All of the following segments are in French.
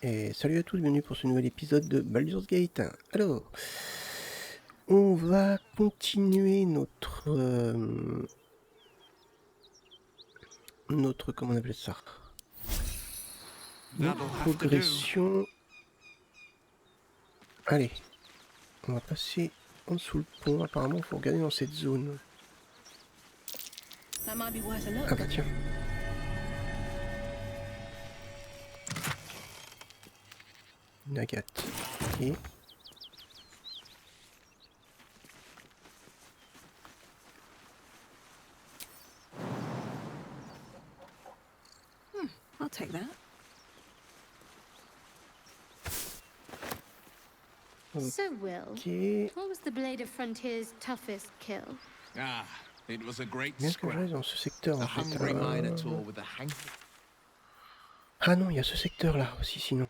Et salut à tous, bienvenue pour ce nouvel épisode de Baldur's Gate. Alors, on va continuer notre comment on appelle ça, notre progression. Allez, on va passer en dessous le pont. Apparemment, il faut regarder dans cette zone. Ah bah tiens. Une agate. Ok. I'll take that. So, Will, Ok. what was the Blade of Frontier's toughest kill? Ah, it was a great Bien que je scrap. reste dans ce secteur A en fait. hungry minotaur with a hank. Ah non, il y a ce secteur là aussi sinon.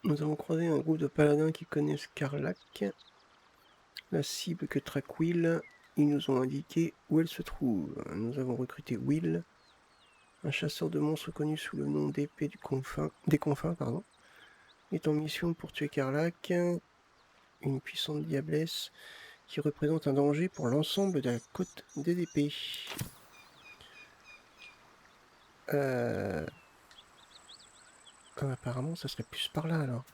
Nous avons croisé un groupe de paladins qui connaissent Karlach, la cible que traque Will. Ils nous ont indiqué où elle se trouve. Nous avons recruté Will, un chasseur de monstres connu sous le nom d'épée des confins, est en mission pour tuer Karlach, une puissante diablesse qui représente un danger pour l'ensemble de la côte des épées. Apparemment, ça serait plus par là alors.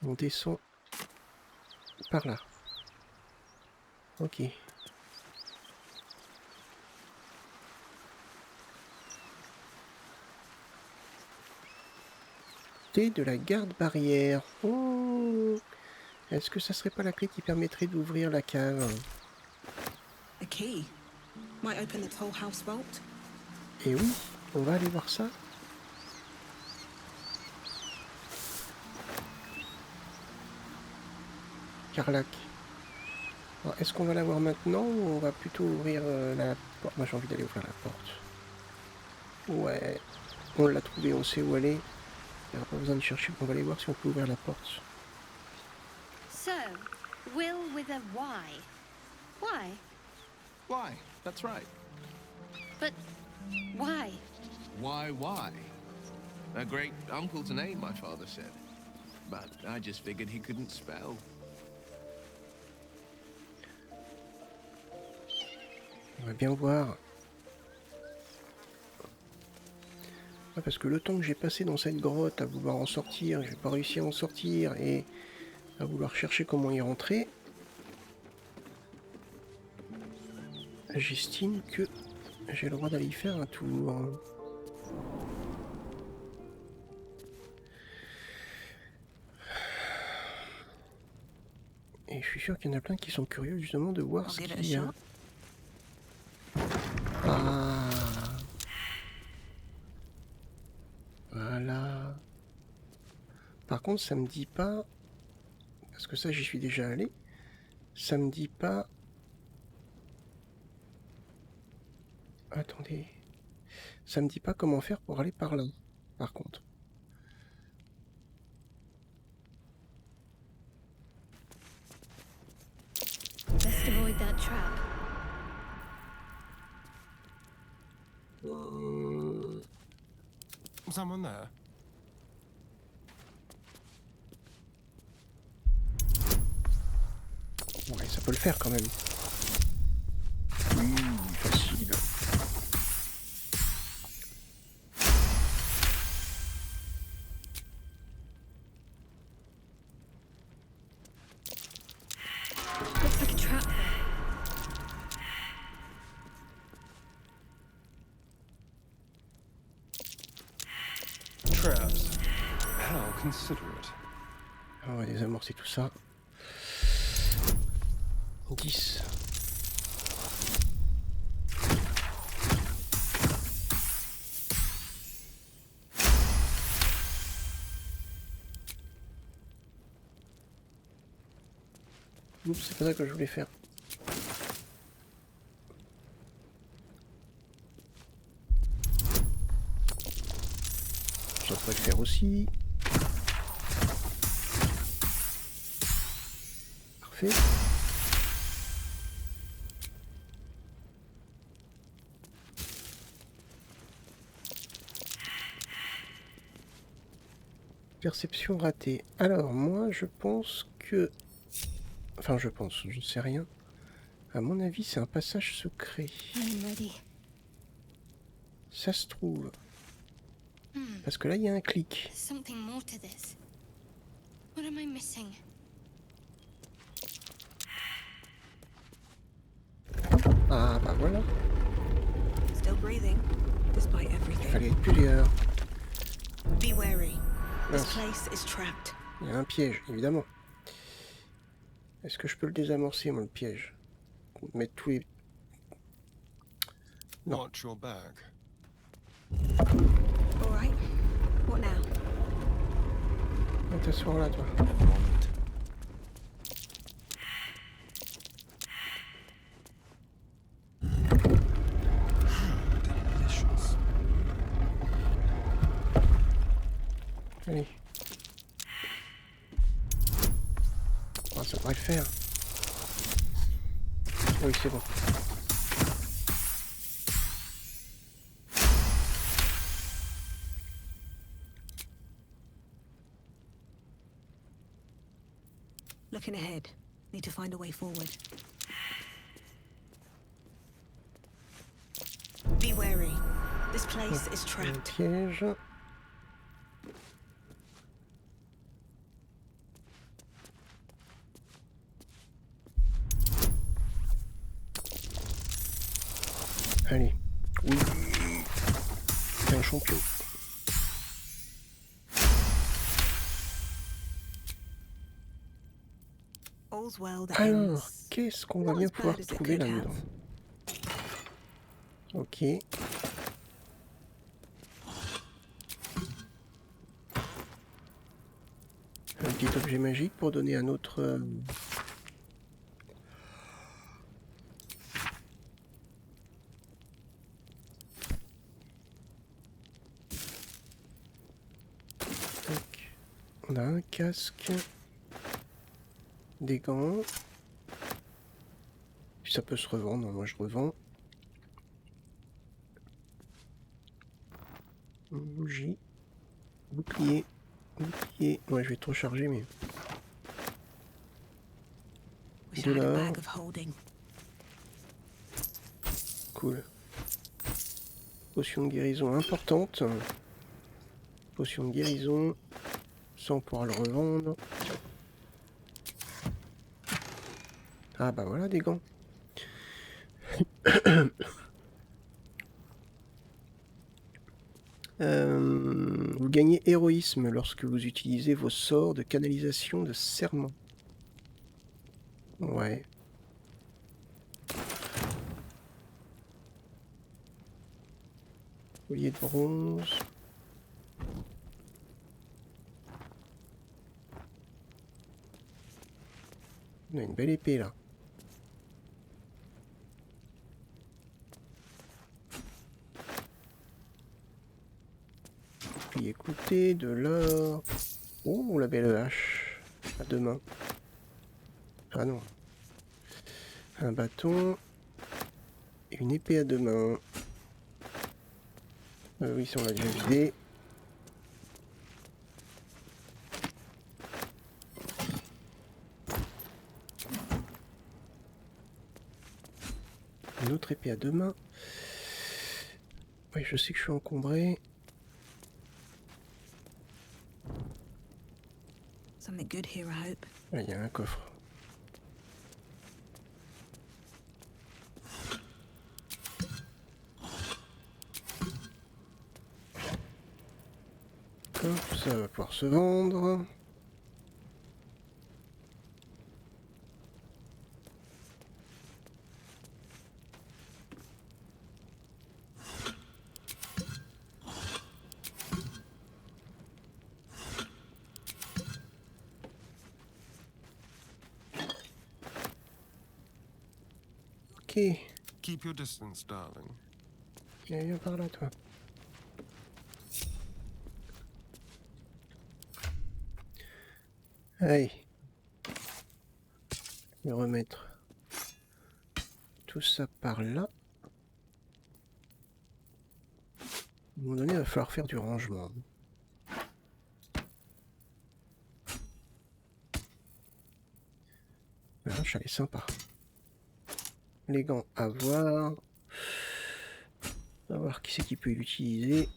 On descend par là. Ok. Clé de la garde barrière. Oh. Est-ce que ça serait pas la clé qui permettrait d'ouvrir la cave? A key. Might open the toll house vault. Et oui, on va aller voir ça. Karlach. Est-ce qu'on va la voir maintenant ou on va plutôt ouvrir la porte? Moi j'ai envie d'aller ouvrir la porte. Ouais, on l'a trouvée, on sait où elle est. Il n'y aura pas besoin de chercher, on va aller voir si on peut ouvrir la porte. So, Will with a Y. Why? Why? That's right. But why? Why? A great uncle to name, my father said. But I just figured he couldn't spell. On va bien voir. Ouais, parce que le temps que j'ai passé dans cette grotte à vouloir en sortir, j'ai pas réussi à en sortir et à vouloir chercher comment y rentrer, j'estime que j'ai le droit d'aller y faire un tour. Et je suis sûr qu'il y en a plein qui sont curieux justement de voir ce qu'il y a. Ah, voilà. Par contre, ça me dit pas, parce que ça j'y suis déjà allé, ça me dit pas. Attendez, ça me dit pas comment faire pour aller par là. Par contre. Best avoid that trap. Someone there? Ouais, ça peut le faire quand même. Facile. Looks like a trap there. Traps. How considerate. On va désamorcer tout ça. 10. Oups, c'est pas ça que je voulais faire. Ça pourrait le faire aussi. Parfait. Perception ratée. Alors, moi, je pense que... Enfin, je pense, je ne sais rien. À mon avis, c'est un passage secret. I'm ready. Ça se trouve. Parce que là, il y a un clic. There's something more to this. What am I missing? Ah, bah voilà. Still breathing, despite Il everything. fallait être plusieurs. Be wary. This Mince. place is trapped. Il y a un piège, évidemment. Est-ce que je peux le désamorcer, moi, le piège? Mettre tous les... Non. Watch your back. All right. What now? Va t'asseoir là, toi. Vomit. Delicious. Allez. Oh, ça devrait le faire. Oui, c'est bon. Looking ahead. Need to find a way forward. Be wary. This place is Un trapped. piège. Allez. Oui. C'est un champion. All's well that Alors, ends. qu'est-ce qu'on va Not bien as pouvoir bad as it trouver could là-dedans? Ok. Un petit objet magique pour donner un autre... Tac. On a un casque. Des gants. Puis ça peut se revendre, moi je revends. Bougie. Bouclier. Bouclier. Ouais, je vais trop charger, mais... Wish De I had a l'or. bag of holding. Cool. Potion de guérison importante. Potion de guérison. Ça, on pourra le revendre. Ah bah voilà des gants. Vous gagnez héroïsme lorsque vous utilisez vos sorts de canalisation de serment. Ouais. Collier de bronze. On a une belle épée là. Puis écoutez, de l'or. Oh, la belle hache. À deux mains. Ah non. Un bâton. Et une épée à deux mains. Oui, ça on l'a déjà vidé. Une autre épée à deux mains. Oui, je sais que je suis encombré. Something good here, I hope. Ah, il y a un coffre. Hop, ça va pouvoir se vendre. Ok. Keep your distance, darling. Viens par là, toi. Allez. Je vais remettre tout ça par là. À un moment donné, il va falloir faire du rangement. La vache, elle est sympa. Les gants à voir. On va voir qui c'est qui peut l'utiliser.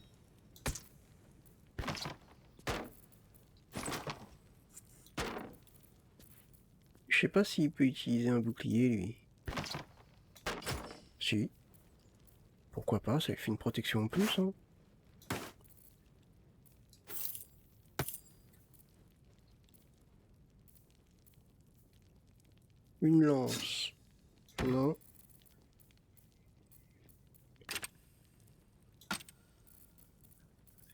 Je sais pas s'il peut utiliser un bouclier, lui. Si. Pourquoi pas, ça lui fait une protection en plus, hein. Une lance. Non.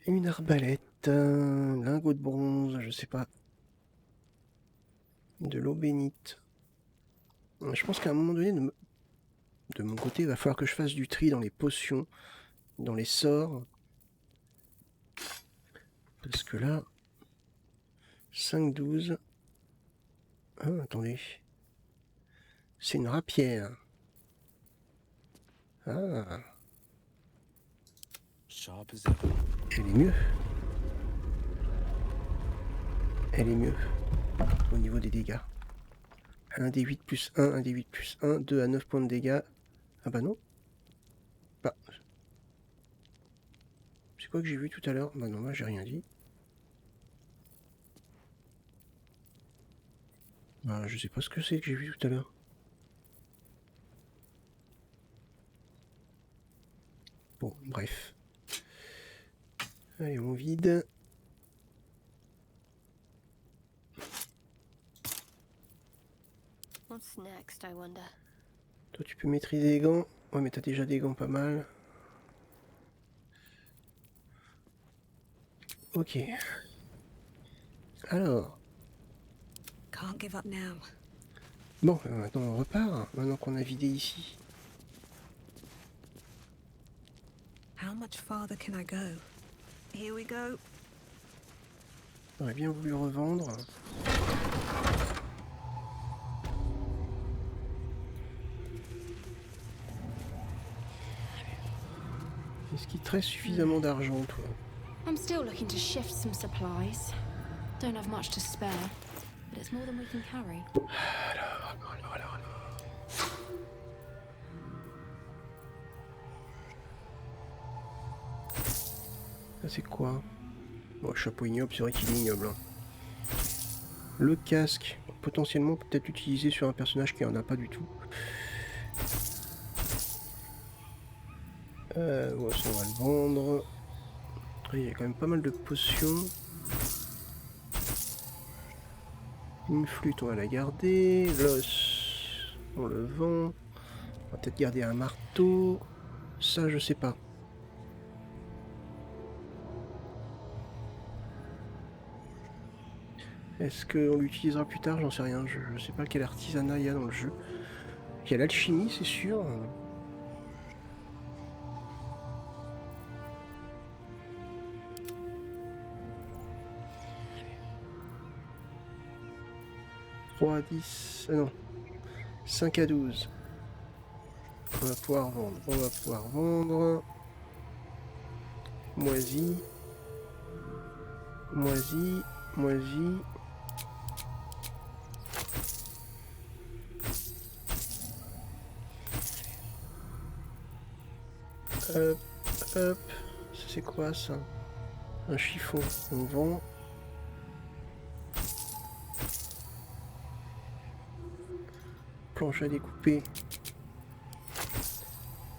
Une arbalète. Un lingot de bronze, je sais pas. De l'eau bénite. Je pense qu'à un moment donné, de mon côté, il va falloir que je fasse du tri dans les potions, dans les sorts. Parce que là, 5-12. Ah, attendez. C'est une rapière. Ah, Sharp as ever. elle est mieux. Elle est mieux. Au niveau des dégâts. 1 D8 plus 1, 1 D8 plus 1, 2 à 9 points de dégâts. Ah bah non. Bah. C'est quoi que j'ai vu tout à l'heure? Bah non, moi j'ai rien dit. Bah je sais pas ce que c'est que j'ai vu tout à l'heure. Bon, bref. Allez, on vide. What's next, I wonder? Toi, tu peux maîtriser les gants. Ouais, mais t'as déjà des gants pas mal. Ok. Alors. Can't give up now. Bon, maintenant on repart. Maintenant qu'on a vidé ici. How much farther can I go? Here we go. J'aurais bien voulu revendre. Est-ce qu'il te reste suffisamment d'argent, toi? I'm still looking to shift some supplies. Don't have much to spare, but it's more than we can carry. Alors. Ça c'est quoi? Bon, chapeau ignoble, c'est vrai qu'il est ignoble. Hein. Le casque, potentiellement peut-être utilisé sur un personnage qui en a pas du tout. Ouais, ça on va le vendre. Il y a quand même pas mal de potions. Une flûte, on va la garder. L'os, on le vend. On va peut-être garder un marteau. Ça, je sais pas. Est-ce qu'on l'utilisera plus tard? J'en sais rien. Je sais pas quel artisanat il y a dans le jeu. Il y a l'alchimie, c'est sûr. « 3 à 10... non. 5 à 12. On va pouvoir vendre. Moisi. Hop. Ça c'est quoi ça? Un chiffon. On vend. Planche à découper.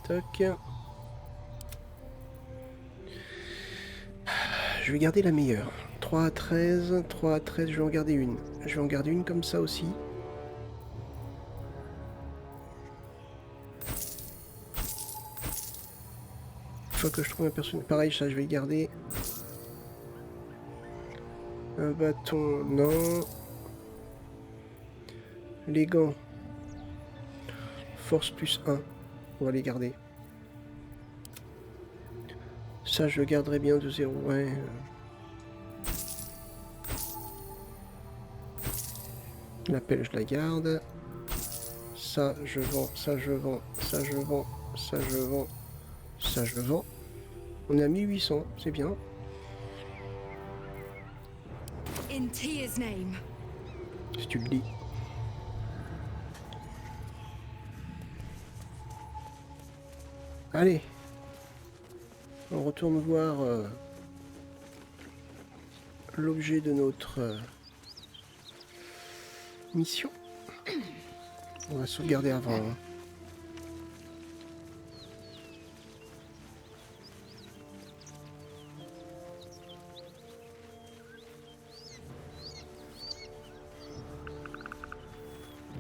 Toc. Je vais garder la meilleure. 3 à 13, 3 à 13, je vais en garder une. Je vais en garder une comme ça aussi. Une fois que je trouve un personnage... Pareil, ça je vais le garder. Un bâton, non. Les gants. Force plus 1. On va les garder. Ça, je le garderai bien de 0. Ouais. La pelle, je la garde. ça je vends, ça je vends, ça je vends, ça je vends, ça je vends. On est à 1800, c'est bien. In Tia's name. Si tu le dis. Allez. On retourne voir l'objet de notre mission. On va sauvegarder avant. Hein.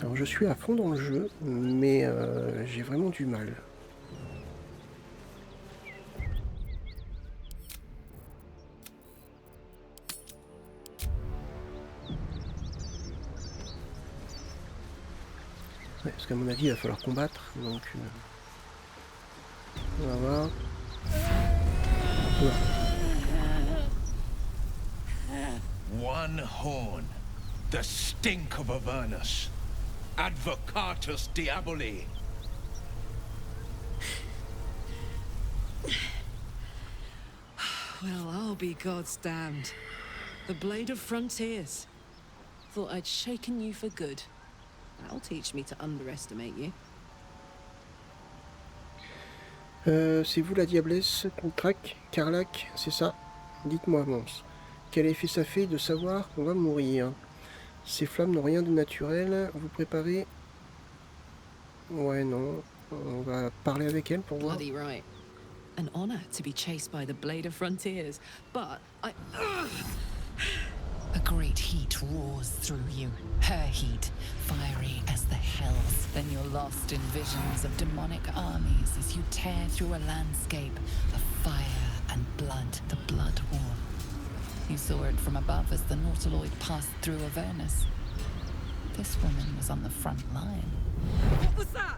Alors je suis à fond dans le jeu, mais j'ai vraiment du mal. Ouais, parce qu'à mon avis il va falloir combattre, donc on va voir. One horn, the stink of Avernus. Advocatus Diaboli. Well, I'll be God's damned. The Blade of Frontiers. Thought I'd shaken you for good. That'll teach me to underestimate you. C'est vous la diablesse qu'on traque, Karlach, c'est ça? Dites-moi, Mons. Quel effet ça fait de savoir qu'on va mourir? Ces flammes n'ont rien de naturel. Vous préparez? Ouais, non. On va parler avec elle pour voir. Bloody right. An honor to be chased by the Blade of Frontiers, but I... A great heat roars through you, her heat, fiery as the hells. Then you're lost in visions of demonic armies as you tear through a landscape of fire and blood, the Blood War. You saw it from above as the Nautiloid passed through Avernus. This woman was on the front line. What was that?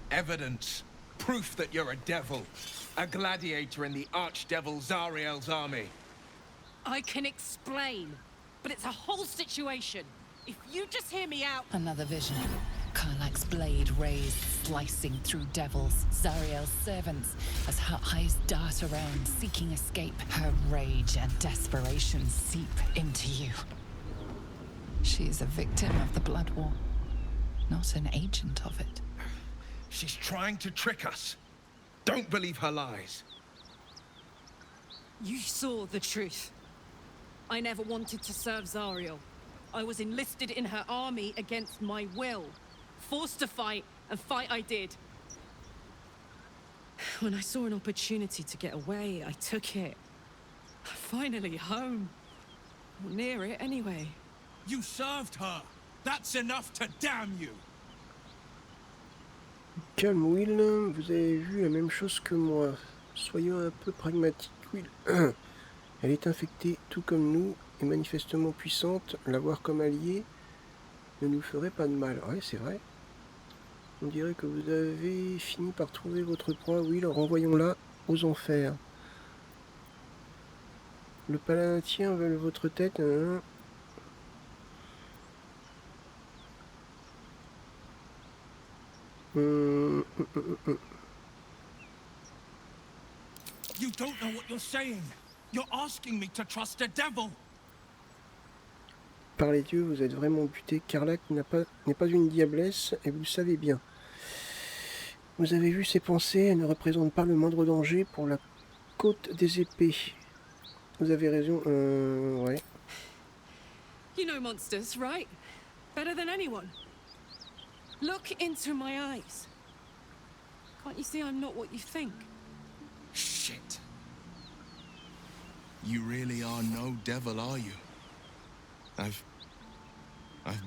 Evidence. Proof that you're a devil. A gladiator in the archdevil Zariel's army. I can explain, but it's a whole situation. If you just hear me out... Another vision. Karlach's blade raised, slicing through devils, Zariel's servants, as her eyes dart around, seeking escape. Her rage and desperation seep into you. She is a victim of the Blood War, not an agent of it. She's trying to trick us. Don't believe her lies. You saw the truth. I never wanted to serve Zariel. I was enlisted in her army against my will. Forced to fight, and fight I did. When I saw an opportunity to get away, I took it. Finally home. Or near it, anyway. You served her. That's enough to damn you. Calme, Will. Vous avez vu la même chose que moi. Soyons un peu pragmatiques, Will. Elle est infectée tout comme nous et manifestement puissante. L'avoir comme alliée ne nous ferait pas de mal. Ouais, c'est vrai. On dirait que vous avez fini par trouver votre proie. Will, renvoyons-la aux enfers. Le palatien veut votre tête. Hein. You don't know what you're saying. You're asking me to trust a devil. Par les dieux, vous êtes vraiment buté. Karlach n'est pas une diablesse, et vous le savez bien. Vous avez vu ses pensées, elles ne représentent pas le moindre danger pour la côte des épées. Vous avez raison, ouais. You know monsters, right? Better than anyone. Look into my eyes. Can't you see I'm not what you think? Shit. You really are no devil, are you? I've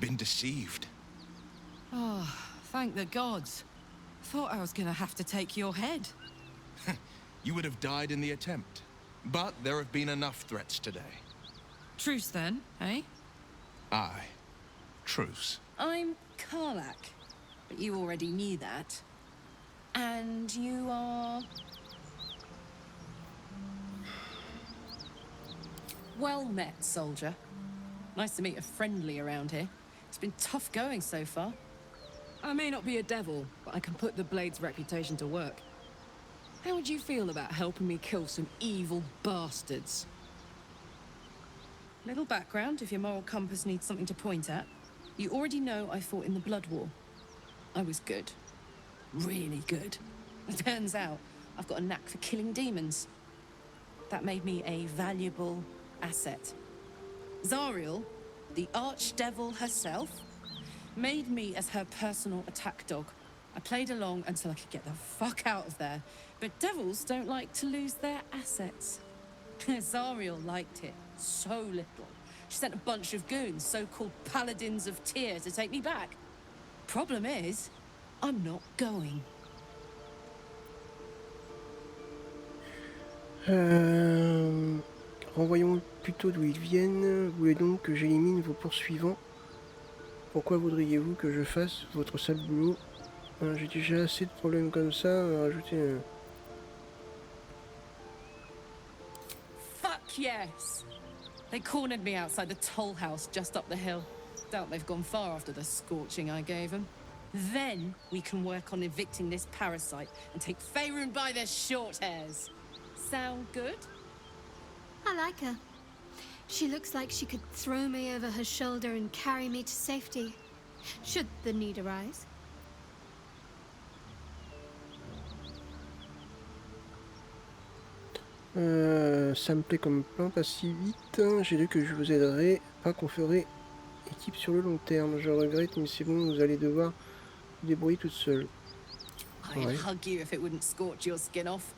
been deceived. Oh, thank the gods. Thought I was gonna have to take your head. You would have died in the attempt. But there have been enough threats today. Truce then, eh? Aye. Truce. I'm Karlach, but you already knew that. And you are... Well met, soldier. Nice to meet a friendly around here. It's been tough going so far. I may not be a devil, but I can put the Blade's reputation to work. How would you feel about helping me kill some evil bastards? Little background, if your moral compass needs something to point at. You already know I fought in the Blood War. I was good. Really good. It turns out I've got a knack for killing demons. That made me a valuable asset. Zariel, the archdevil herself, made me as her personal attack dog. I played along until I could get the fuck out of there. But devils don't like to lose their assets. Zariel liked it so little. She sent a bunch of goons, so-called Paladins of Tyr, to take me back. Problem is, I'm not going. Renvoyons plutôt d'où ils viennent. Vous voulez donc que j'élimine vos poursuivants? Pourquoi voudriez-vous que je fasse votre sale boulot? J'ai déjà assez de problèmes comme ça, rajouter un... Fuck yes! They cornered me outside the toll house just up the hill. Doubt they've gone far after the scorching I gave them. Then we can work on evicting this parasite and take Faerun by their short hairs. Sound good? I like her. She looks like she could throw me over her shoulder and carry me to safety, should the need arise. Ça me plaît comme plan, pas si vite. J'ai dit que je vous aiderai, pas qu'on ferait équipe sur le long terme. Je regrette, mais c'est bon, vous allez devoir vous débrouiller toute seule. I'd hug you if it wouldn't scorch your skin off.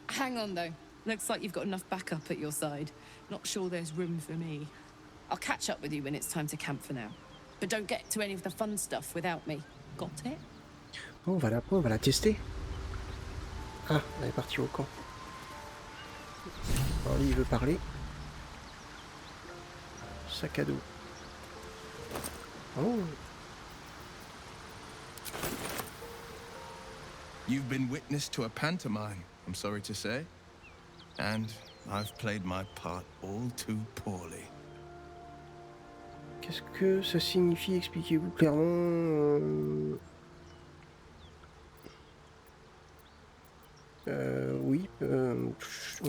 Hang on though. Looks like you've got enough backup at your side. Not sure there's room for me. I'll catch up with you when it's time to camp for now. But don't get to any of the fun stuff without me. Got it? On va la tester. Ah, elle est partie au camp. Alors lui, il veut parler. Sac à dos. Oh. You've been witness to a pantomime, I'm sorry to say. And I've played my part all too poorly. Qu'est-ce que ça signifie? Expliquez-vous clairement. Oui.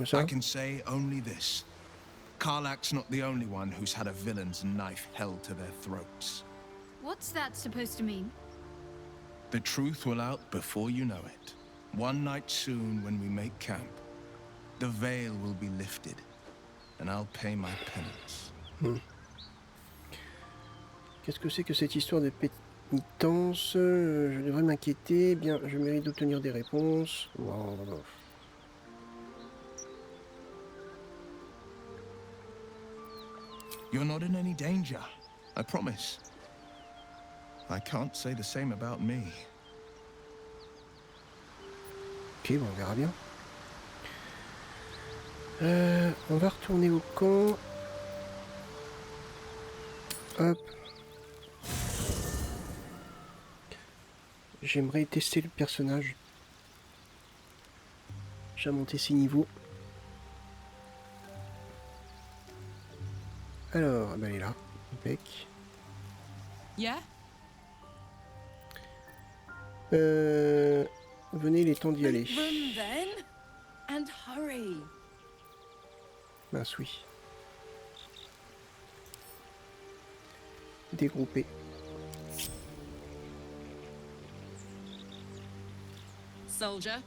Ça. I can say only this. Karlach's not the only one who's had a villain's knife held to their throats. What's that supposed to mean? The truth will out before you know it. One night soon when we make camp, the veil will be lifted, and I'll pay my penance. Qu'est-ce que c'est que cette histoire de pénitence? Je devrais m'inquiéter. Eh bien, je mérite d'obtenir des réponses. Wow. You're not in any danger, I promise. I can't say the same about me. Ok, bon, on verra bien. On va retourner au camp. Hop. J'aimerais tester le personnage. J'ai monté ses niveaux. Alors, ben elle est là. Impec. Yeah? Venez, il est temps d'y aller. Run then, and hurry. Mince, oui. Dégrouper. Soldier.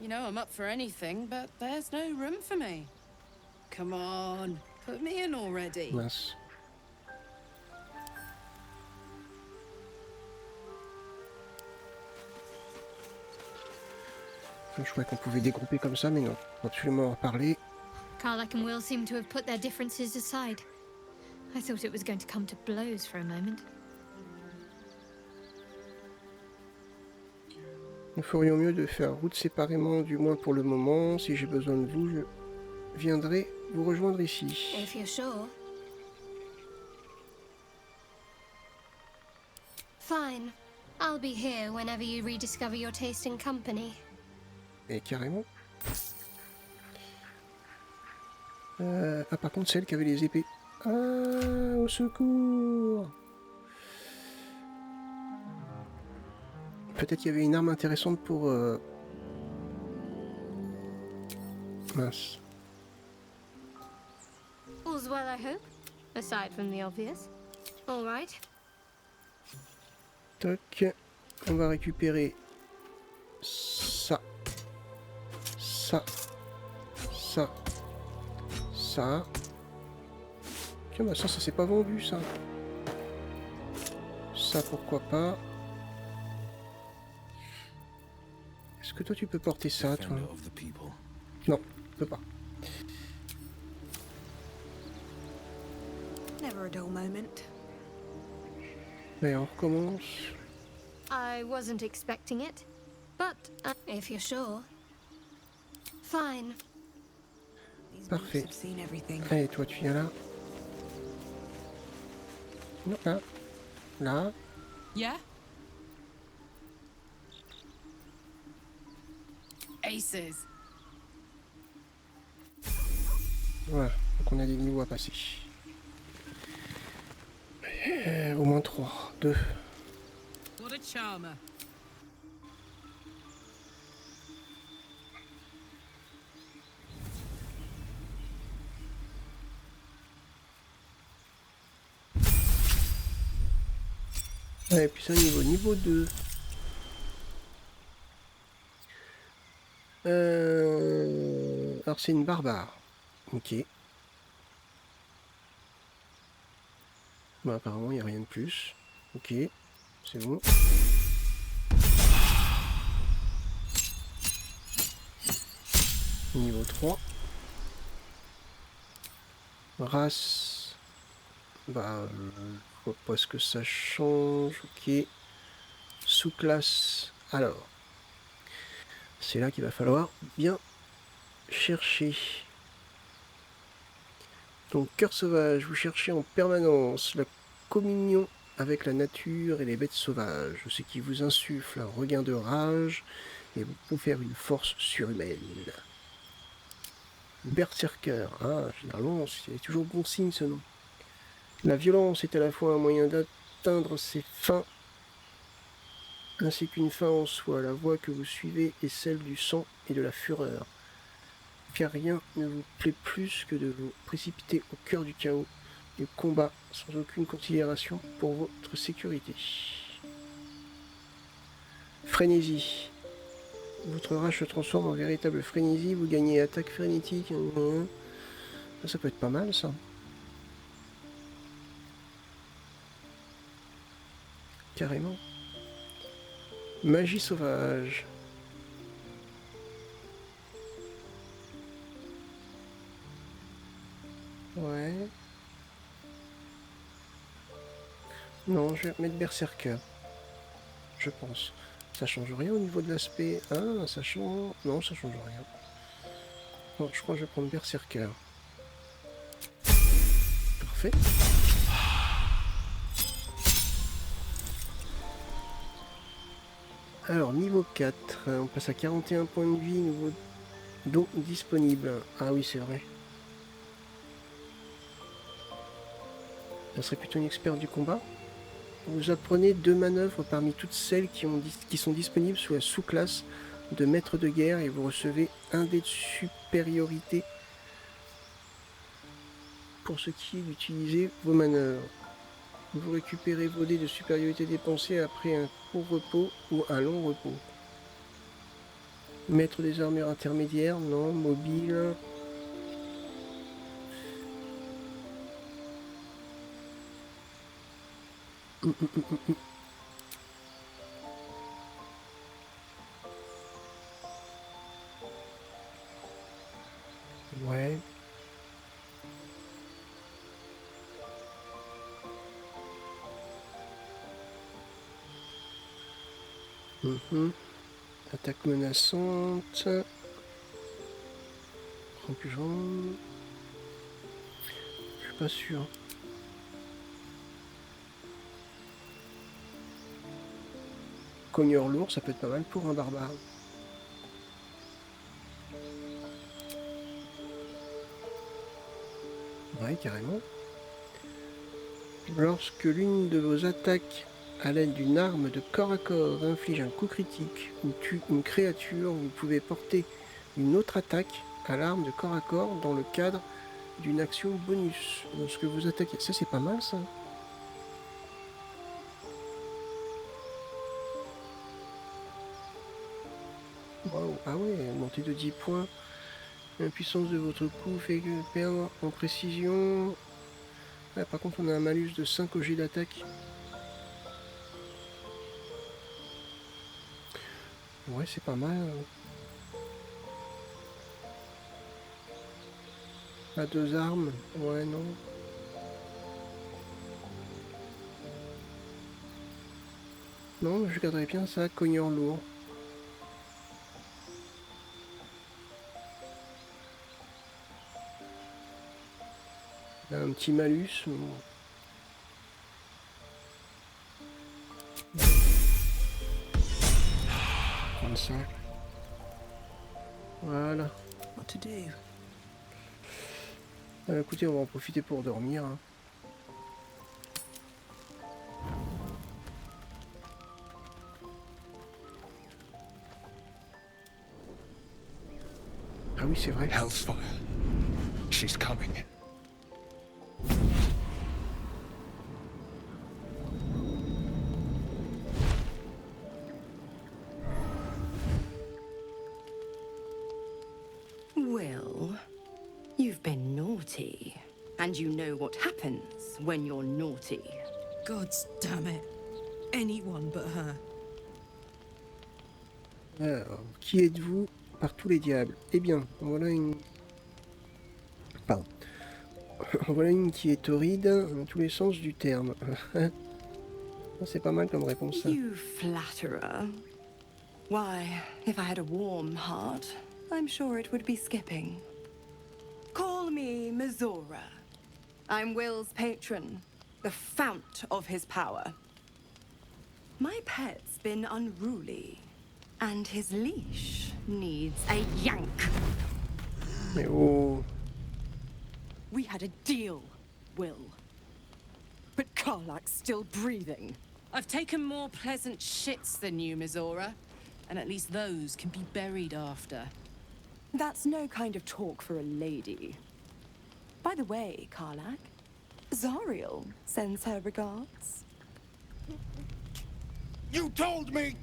You know I'm up for anything, but there's no room for me. Come on, put me in already. Mince. Je croyais qu'on pouvait dégrouper comme ça, mais non. Faut absolument en reparler. Karlach and Will seem to have put their differences aside. I thought it was going to come to blows for a moment. Nous ferions mieux de faire route séparément, du moins pour le moment. Si j'ai besoin de vous, je viendrai vous rejoindre ici. If you're sure. Fine. I'll be here whenever you rediscover your taste in company. Et carrément. Ah, par contre, celle qui avait les épées. Ah, au secours! Peut-être qu'il y avait une arme intéressante pour... Mince. All's well, I hope. Aside from the obvious. All right. Toc. On va récupérer ça. Ça. Ça. Ça. Tiens, bah ça s'est pas vendu, ça. Ça, pourquoi pas. Est-ce que toi, tu peux porter ça, toi? Non, je peux pas. Never a dull moment. Allez, on recommence. I wasn't expecting it, but if you're sure. Fine. These Parfait. wolves have seen everything. Allez, toi, tu viens là. Non, là. Là. Yeah? Aces. Voilà. Donc, on a des niveaux à passer. Au moins 3. 2. What a charmer. Et puis ça, niveau 2. Alors c'est une barbare. Ok. Bah, apparemment il n'y a rien de plus. Ok. C'est bon. Niveau 3. Race. Bah, je vois pas ce que ça change. Ok. Sous-classe. Alors. C'est là qu'il va falloir bien chercher. Donc, cœur sauvage, vous cherchez en permanence la communion avec la nature et les bêtes sauvages, ce qui vous insuffle un regain de rage et vous confère une force surhumaine. Berserker, ah, généralement, c'est toujours bon signe ce nom. La violence est à la fois un moyen d'atteindre ses fins, ainsi qu'une fin en soi. La voie que vous suivez est celle du sang et de la fureur. Car rien ne vous plaît plus que de vous précipiter au cœur du chaos, du combat, sans aucune considération pour votre sécurité. Frénésie. Votre rage se transforme en véritable frénésie, vous gagnez attaque frénétique. Ça peut être pas mal, ça. Carrément. Magie sauvage. Ouais. Non, je vais mettre Berserker. Je pense. Ça change rien au niveau de l'aspect. Ah, ça change... Non, ça change rien. Bon, je crois que je vais prendre Berserker. Parfait. Alors, niveau 4. On passe à 41 points de vie, nouveau don disponible. Ah oui, c'est vrai. Ça serait plutôt une experte du combat. Vous apprenez 2 manœuvres parmi toutes celles qui sont disponibles sous la sous-classe de maître de guerre et vous recevez un dé de supériorité pour ce qui est d'utiliser vos manœuvres. Vous récupérez vos dés de supériorité dépensés après un court repos ou un long repos. Maître des armures intermédiaires, non. Mobile. Ouais. Attaque menaçante. Rampugement. Je suis pas sûr. Cogneur lourd, ça peut être pas mal pour un barbare. Ouais, carrément. Lorsque l'une de vos attaques à l'aide d'une arme de corps à corps inflige un coup critique ou tue une créature, vous pouvez porter une autre attaque à l'arme de corps à corps dans le cadre d'une action bonus. Lorsque vous attaquez... Ça, c'est pas mal, ça. Wow. Ah ouais, montée de 10 points. La puissance de votre coup fait que perdre en précision. Ouais, par contre, on a un malus de 5 au jet d'attaque. Ouais, c'est pas mal. À 2 armes. Ouais, non. Non, je garderais bien ça, cogneur lourd. Un petit malus. Comme ça. Voilà. What to do? Écoutez, on va en profiter pour dormir. Hein. Ah oui, c'est vrai. Hellsfire. She's coming. Will, you've been naughty. And you know what happens when you're naughty. God damn it. Anyone but her. Alors, qui êtes-vous par tous les diables? Eh bien, voilà une... Pardon. Voilà une qui est torride dans tous les sens du terme. C'est pas mal comme réponse. Ça. You flatterer. Why, if I had a warm heart, I'm sure it would be skipping. Call me Mizora. I'm Will's patron, the fount of his power. My pet's been unruly, and his leash needs a yank. Mais oh... We had a deal, Will. But Karlak's still breathing. I've taken more pleasant shits than you, Mizora. And at least those can be buried after. That's no kind of talk for a lady. By the way, Karlak, Zariel sends her regards. You told me!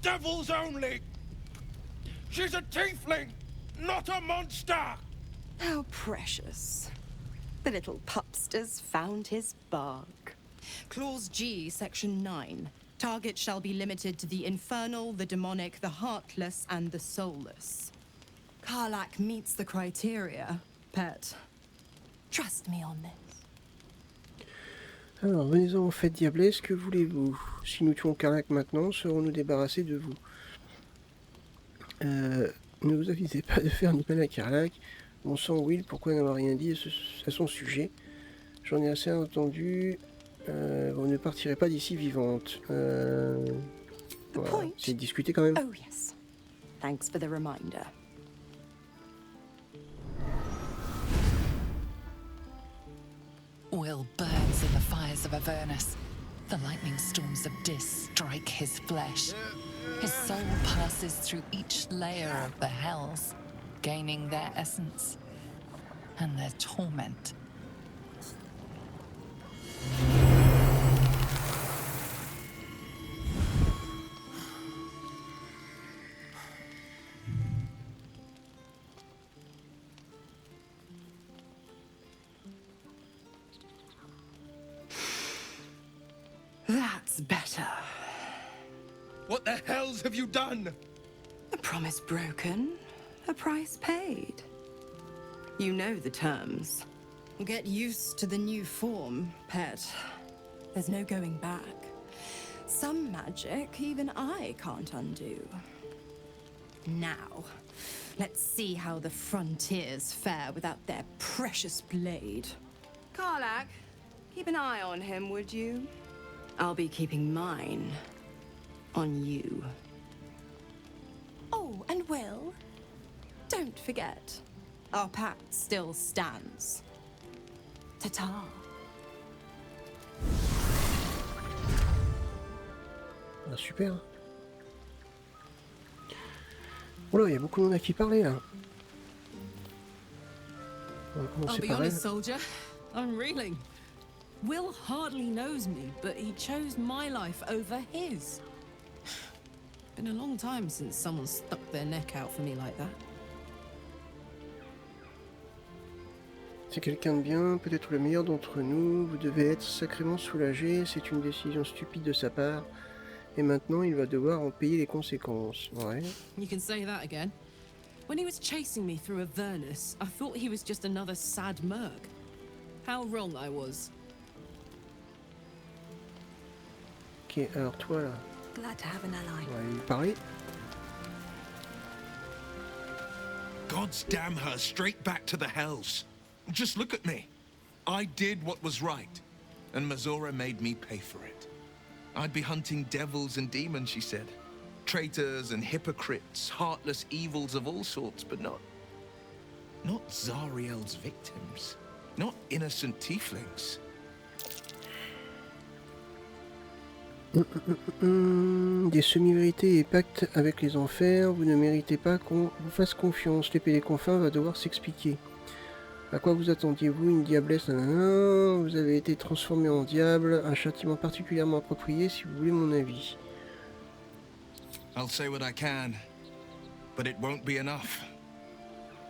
Devils only! She's a tiefling, not a monster! How precious. The little pupster's found his bark. Clause G, Section 9. Target shall be limited to the infernal, the demonic, the heartless, and the soulless. Karlak meets the criteria, pet. Trust me on this. Alors, venez-en en fête diablesse, que voulez-vous? Si nous tuons Karlak maintenant, serons-nous débarrassés de vous? Ne vous avisez pas de faire ni mal à Karlak. Bon sang, Will, pourquoi n'avoir rien dit à son sujet? J'en ai assez entendu. Vous ne partirez pas d'ici vivante. Voilà. C'est de discuter quand même. Oh yes. Thanks for the reminder. Will burns in the fires of Avernus. The lightning storms of Dis strike his flesh. His soul passes through each layer of the hells, gaining their essence and their torment. That's better. What the hells have you done? A promise broken, a price paid. You know the terms. Get used to the new form, pet. There's no going back. Some magic even I can't undo. Now, let's see how the frontiers fare without their precious blade. Karlak, keep an eye on him, would you? I'll be keeping mine on you. Oh, and Will, don't forget, our pact still stands. Ta-ta. Ah, super. Oula, il y a beaucoup de monde à qui parler là. On va I'll commencer be par elle. honest, soldier. I'm reeling. Will hardly knows me, but he chose my life over his. Been a long time since someone stuck their neck out for me like that. C'est quelqu'un de bien, peut-être le meilleur d'entre nous. Vous devez être sacrément soulagé. C'est une décision stupide de sa part. Et maintenant, il va devoir en payer les conséquences. Ouais. You can say that again. When he was chasing me through Avernus, I thought he was just another sad merc. How wrong I was. Ok, alors toi là, Glad to have an ally. on va lui parler. God's damn her straight back to the hells. Just look at me. I did what was right, and Mazora made me pay for it. I'd be hunting devils and demons, she said. Traitors and hypocrites, heartless evils of all sorts, but not Zariel's victims. Not innocent tieflings. Des semi-vérités et pactes avec les enfers. Vous ne méritez pas qu'on vous fasse confiance. L'épée des confins va devoir s'expliquer. À quoi vous attendiez-vous? Une diablesse? Nanana. Vous avez été transformé en diable. Un châtiment particulièrement approprié si vous voulez mon avis. I'll say what I can, but it won't be enough.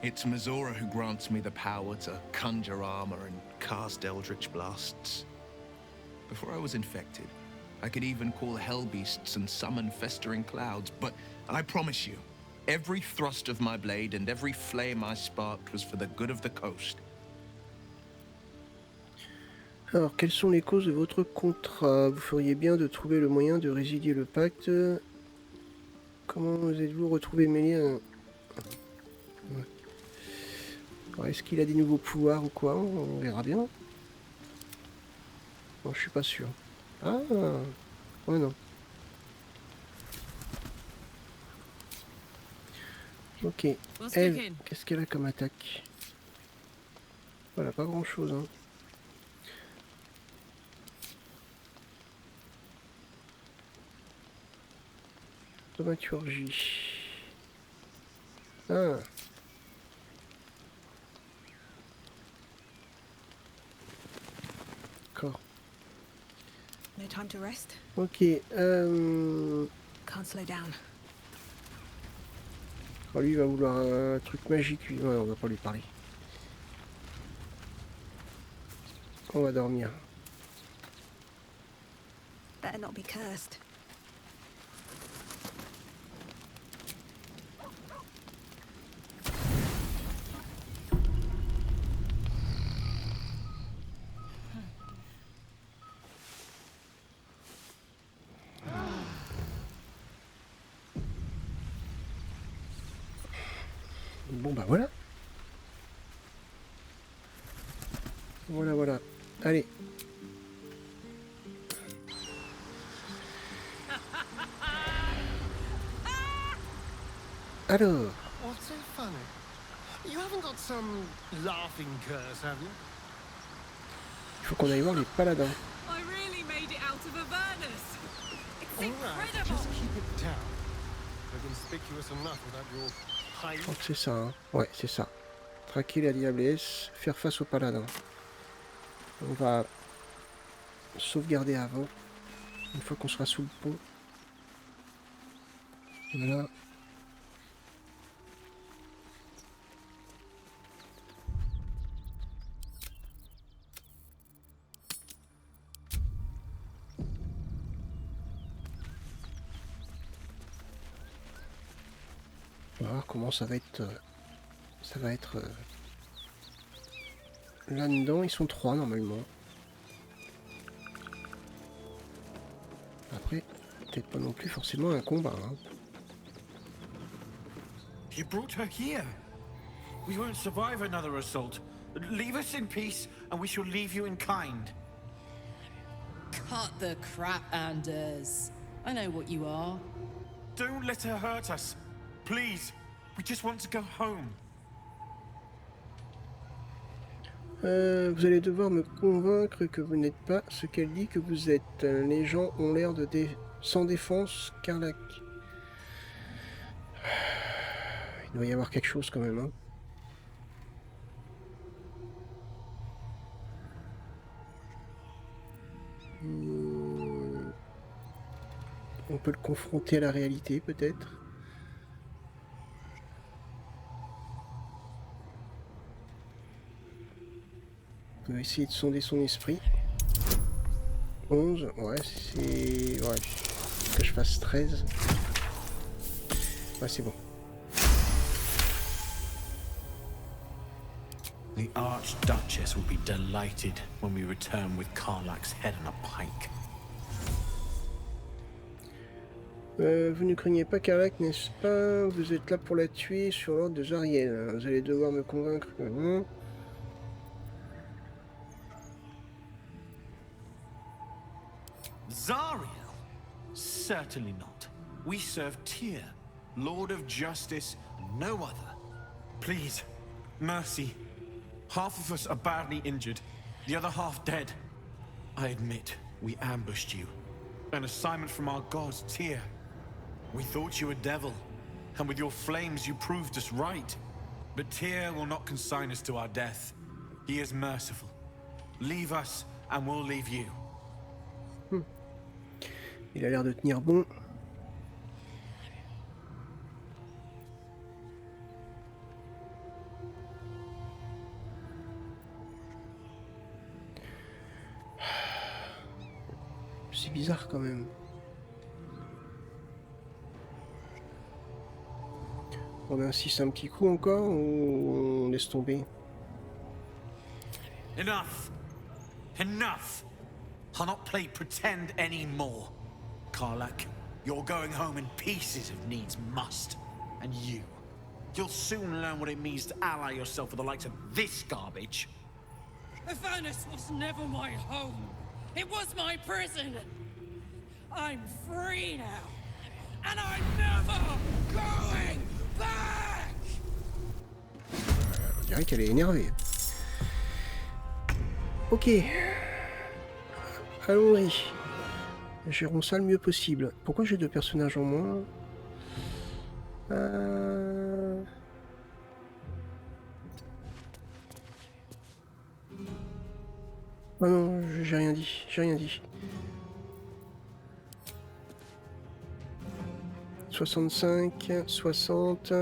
It's Mazora who grants me the power to conjure armor and cast eldritch blasts. Before I was infected, I could even call hell beasts and summon festering clouds, but I promise you, every thrust of my blade and every flame I sparked was for the good of the coast. Alors, quelles sont les causes de votre contrat? Vous feriez bien de trouver le moyen de résilier le pacte. Comment vous êtes-vous retrouvé mêlé à un... Ouais. Alors, est-ce qu'il a des nouveaux pouvoirs ou quoi? On verra bien. Bon, je suis pas sûr. Ah, ouais, non. Ok. Elle, qu'est-ce qu'elle a comme attaque? Voilà, pas grand chose, hein. Dramaturgie. Ah. D'accord. No time to rest. Ok. Can't slow down. Alors lui il va vouloir un truc magique. Lui. Ouais, on va pas lui parler. On va dormir. Better not be cursed. Bon bah voilà. Voilà. Allez. Alors. What's so funny? You haven't got some laughing curse, have you? Il faut qu'on aille voir les paladins. I really made it out of Avernus. It's Alright, just keep it down. They're conspicuous enough without your hide. Je crois que c'est ça, hein. Ouais, c'est ça. Traquer la diablesse, faire face aux paladins. On va sauvegarder avant, une fois qu'on sera sous le pont. Voilà. On va voir comment ça va être. Là-dedans, ils sont 3 normalement. Après, peut-être pas non plus forcément un combat. Hein. You brought her here. We won't survive another assault. Leave us in peace, and we shall leave you in kind. Cut the crap, Anders. I know what you are. Don't let her hurt us. Please. We just want to go home. Vous allez devoir me convaincre que vous n'êtes pas ce qu'elle dit que vous êtes. Les gens ont l'air de Sans défense, Karlach. Il doit y avoir quelque chose quand même, hein. On peut le confronter à la réalité, peut-être. On peut essayer de sonder son esprit. 11, ouais, c'est... Ouais, que je fasse 13. Ouais, c'est bon. The Archduchess will be delighted when we return with Karlach's head on a pike. Vous ne craignez pas Karlach, n'est-ce pas? Vous êtes là pour la tuer sur l'ordre de Zariel. Vous allez devoir me convaincre que non. Zariel? Certainly not. We serve Tyr, Lord of Justice, no other. Please, mercy. Half of us are badly injured, the other half dead. I admit, we ambushed you. An assignment from our gods, Tyr. We thought you a devil, and with your flames you proved us right. But Tyr will not consign us to our death. He is merciful. Leave us, and we'll leave you. Il a l'air de tenir bon. C'est bizarre quand même. On insiste un petit coup encore ou on laisse tomber? Enough! Enough! I'll not play pretend anymore. Karlach, you're going home in pieces if needs must. And you'll soon learn what it means to ally yourself with the likes of this garbage. Avernus was never my home. It was my prison. I'm free now. And I'm never going back! On dirait qu'elle est énervée. Ok. Allons-y. Gérons ça le mieux possible. Pourquoi j'ai 2 personnages en moins? Oh non, j'ai rien dit. J'ai rien dit. 65, 60.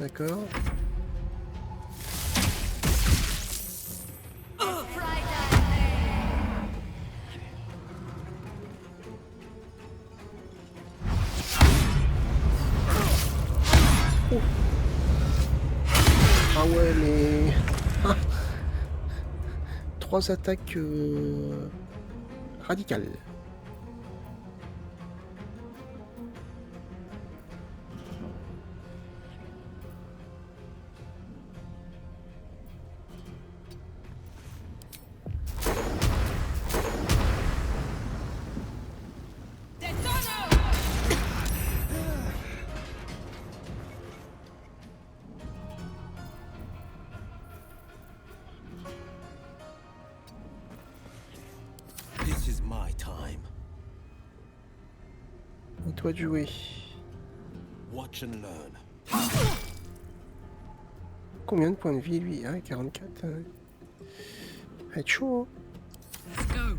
D'accord. Ah ouais, mais... 3 attaques radicales. À toi de jouer. Watch and learn. Combien de points de vie lui? Ah, 44. Ça va être chaud. Hein.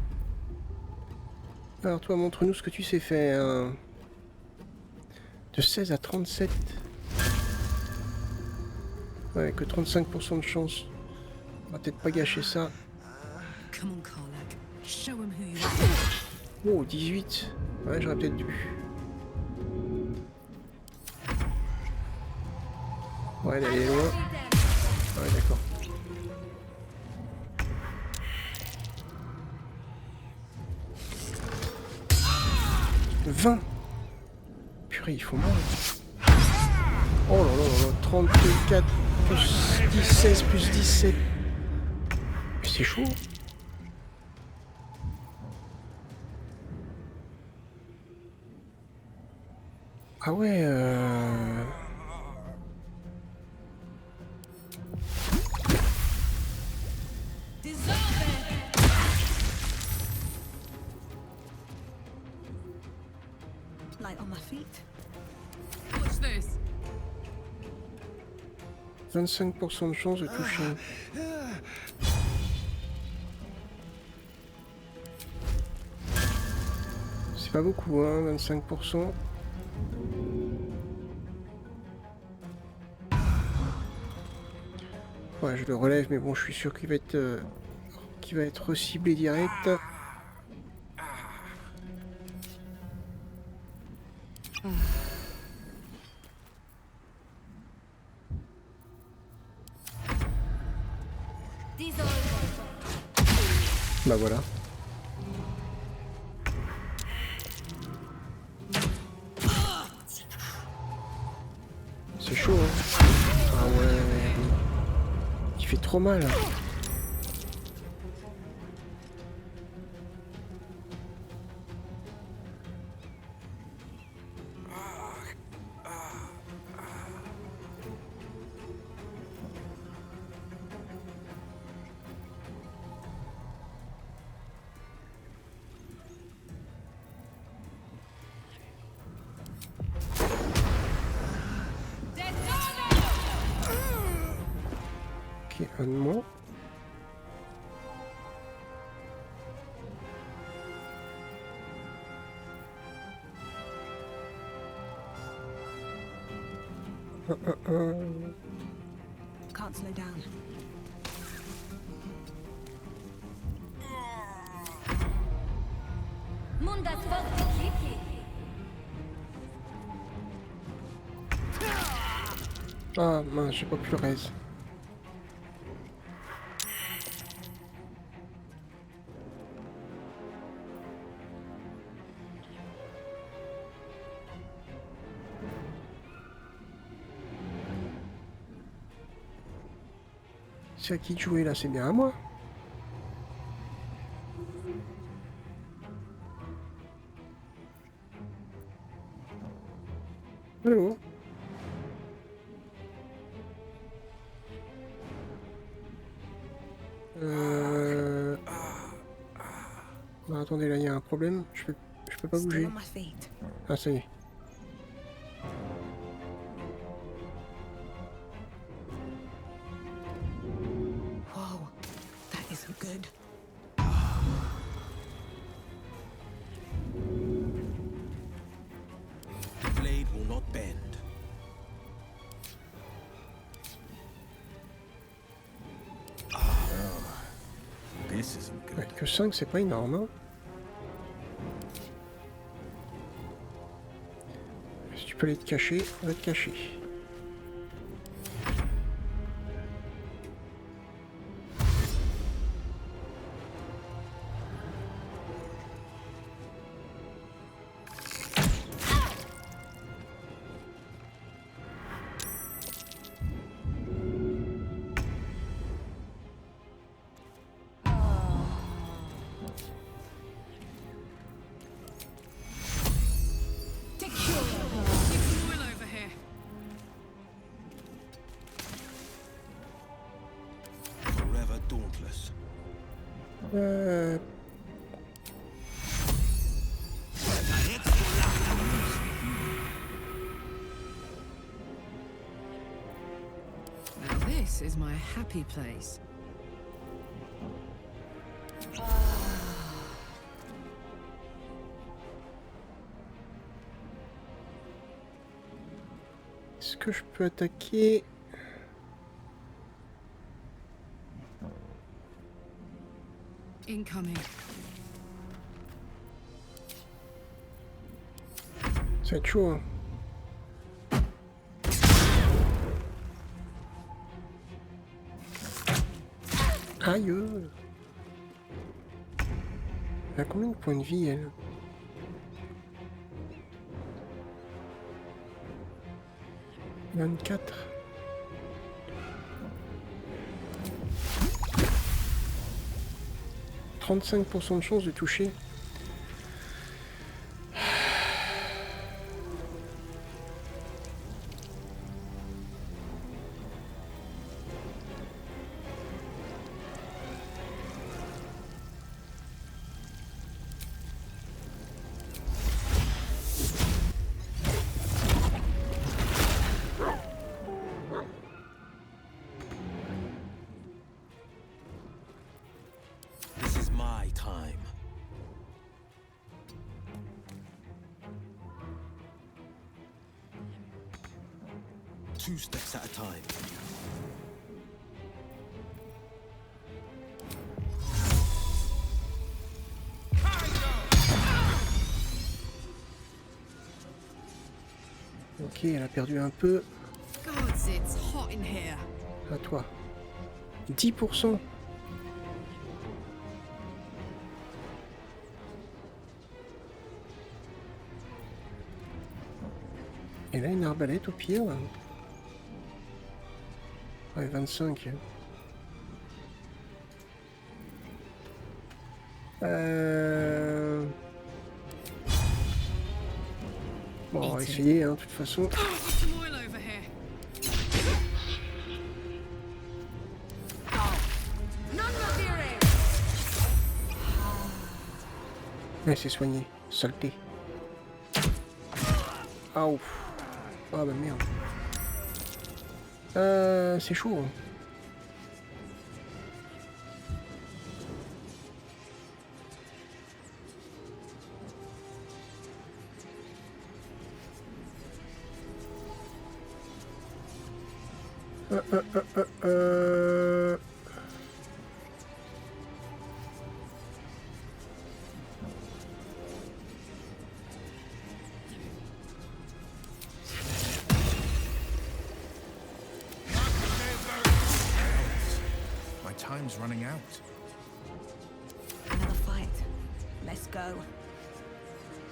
Alors toi, montre-nous ce que tu sais faire. De 16 à 37. Ouais, que 35% de chance. On va peut-être pas gâcher ça. Come on, Karlach. Show him who you are. Oh, 18. Ouais, j'aurais peut-être dû. Ouais, elle est loin. Ouais, d'accord. « 20 ! Purée, il faut moins. Oh là là là là, 34 plus 10, 16 plus 17. Mais c'est chaud. Ah ouais, feet. What's this? 25% de chance de toucher. C'est pas beaucoup, hein, 25%. Ouais, je le relève, mais bon, je suis sûr qu'il va être reciblé direct. Bah voilà. C'est chaud, hein. Ah ouais. Il fait trop mal. Ok, un de moins. Can't slow down. Ah mince, j'ai pas pu le raise. C'est à qui de jouer là? C'est bien à moi. Allô? Bah, attendez, là il y a un problème. Je peux pas Still bouger. on my feet. Ah ça y est. Whoa, that isn't good. The blade will not bend. This isn't good. Ouais, que 5, c'est pas énorme, hein. Si tu peux aller te cacher, va te cacher. Forever dauntless. Now this is my happy place. Est-ce que je peux attaquer? Incoming. Ça va être chaud, hein. Aïe! Elle a combien de points de vie, elle? « 24. » 35% de chance de toucher. time. Two steps at a time. Ok, elle a perdu un peu. Gods, it's hot in here. À toi. 10%. Et là, une arbalète au pire. Ouais, 25. Bon, on va essayer, hein, de toute façon. Some oil over here. Ouais, c'est soigné. Saleté. Ah ouf. Ah bah merde. C'est chaud. Hein. My time's running out. Another fight. Let's go.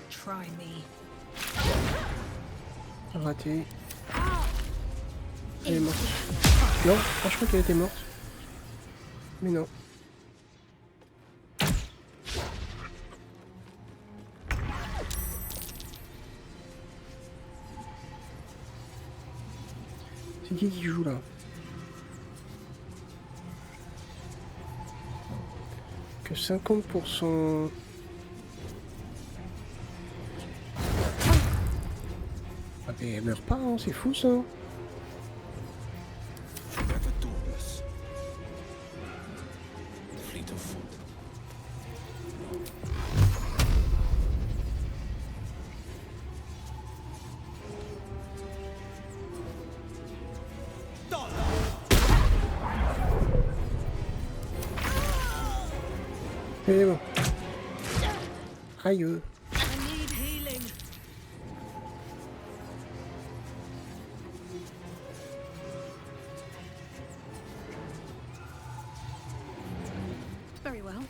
Try me. Raté. Elle est morte. Non, franchement qu'elle était morte. Mais non. C'est qui joue là? Que 50%. Ah mais elle meurt pas, hein, c'est fou ça. Forever dauntless. Fleet of foot. Et bon. Aïe. I need healing. Very well.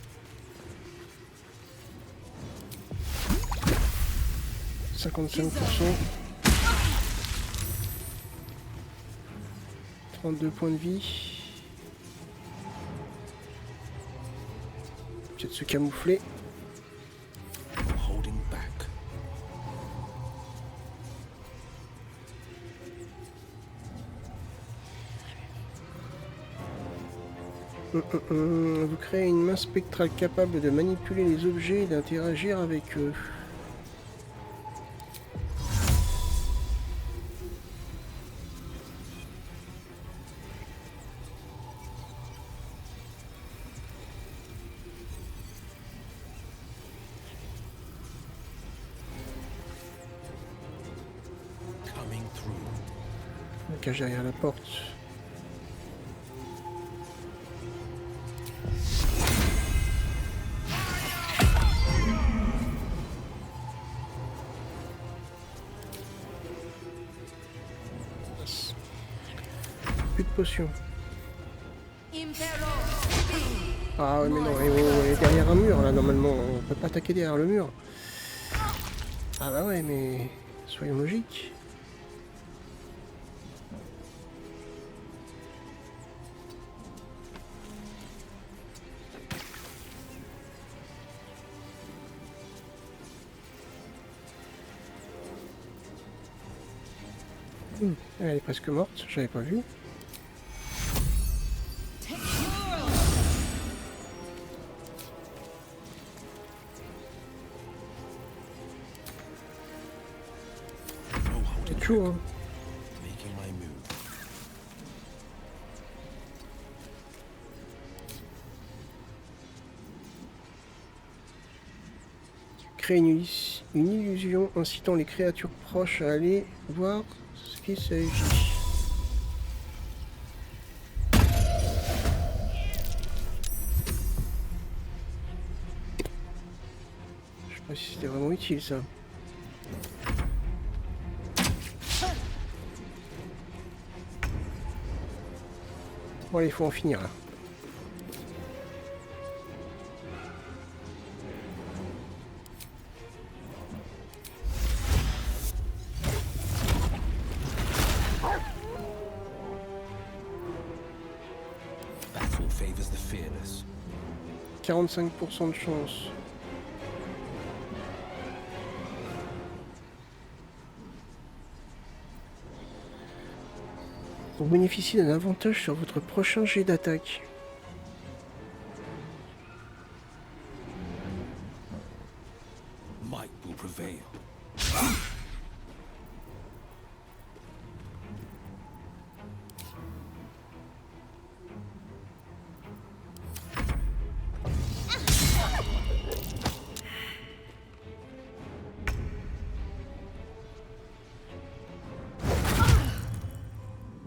« 55%. 32 points de vie. Peut-être se camoufler. Holding back. Vous créez une main spectrale capable de manipuler les objets et d'interagir avec eux. Coming through. Le cache derrière la porte. Plus de potions. Ah ouais, mais non, elle est derrière un mur là normalement, on peut pas attaquer derrière le mur. Ah bah ouais, mais soyons logiques. Elle est presque morte, j'avais pas vu. C'est chaud, hein. Making my move. Créer une illusion incitant les créatures proches à aller voir ce qu'il s'agit. Je sais pas si c'était vraiment utile ça. Bon allez, il faut en finir là. Battle favors the fearless. 45% de chance. Vous bénéficiez d'un avantage sur votre prochain jet d'attaque. Might will prevail.